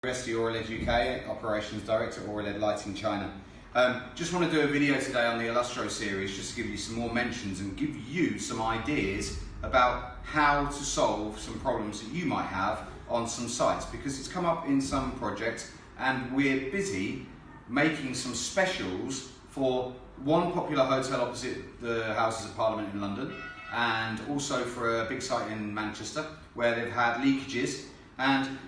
Auraled UK, Operations Director at Auraled Lighting China. Just want to do a video today on the Illustro series, just to give you some more mentions and give you some ideas about how to solve some problems that you might have on some sites, because it's come up in some projects and we're busy making some specials for one popular hotel opposite the Houses of Parliament in London, and also for a big site in Manchester where they've had leakages. And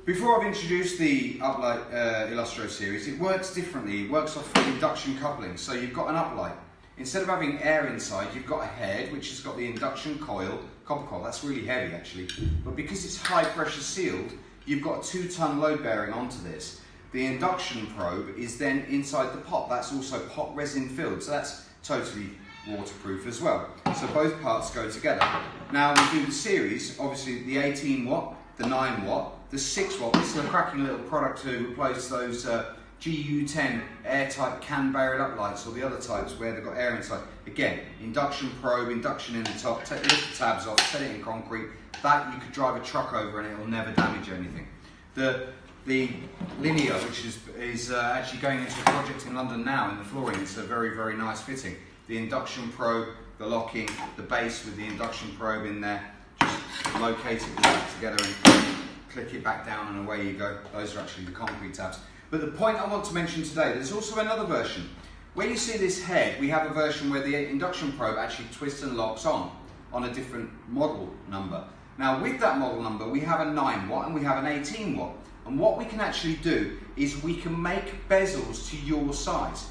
before I've introduced the uplight Illustro series, it works differently. It works off induction coupling. So you've got an uplight. Instead of having air inside, you've got a head which has got the induction coil, copper coil. That's really heavy actually, but because it's high pressure sealed, you've got a 2-ton load bearing onto this. The induction probe is then inside the pot. That's also pot resin filled, so that's totally waterproof as well. So both parts go together. Now we do the series, obviously the 18 watt, the 9 watt, the 6 watt. This is a cracking little product to replace those GU10 airtight can buried up lights, or the other types where they've got air inside. Again, induction probe, induction in the top, lift the tabs off, set it in concrete. That you could drive a truck over and it will never damage anything. The linear, which is actually going into a project in London now in the flooring, it's a very, very nice fitting. The induction probe, the locking, the base with the induction probe in there, just locate it back together and click it back down and away you go. Those are actually the concrete tabs. But the point I want to mention today, there's also another version. Where you see this head, we have a version where the induction probe actually twists and locks on a different model number. Now with that model number, we have a 9 watt and we have an 18 watt. And what we can actually do is we can make bezels to your size.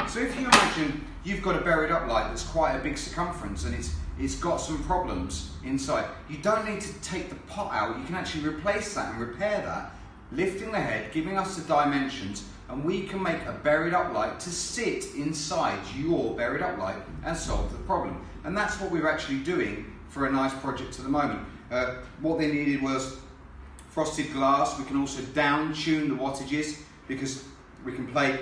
So if you imagine you've got a buried up light that's quite a big circumference and it's got some problems inside, you don't need to take the pot out. You can actually replace that and repair that, lifting the head, giving us the dimensions, and we can make a buried up light to sit inside your buried up light and solve the problem. And that's what we're actually doing for a nice project at the moment. What they needed was frosted glass. We can also down tune the wattages because we can play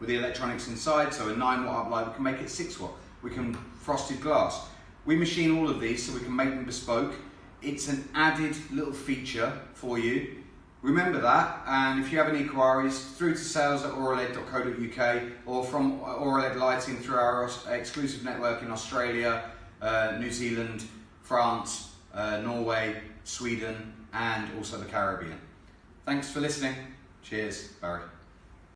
with the electronics inside. So a 9 watt uplight, we can make it 6 watt. We can frosted glass. We machine all of these so we can make them bespoke. It's an added little feature for you. Remember that, and if you have any inquiries, through to sales@auraled.co.uk or from Auraled Lighting through our exclusive network in Australia, New Zealand, France, Norway, Sweden, and also the Caribbean. Thanks for listening. Cheers, Barry.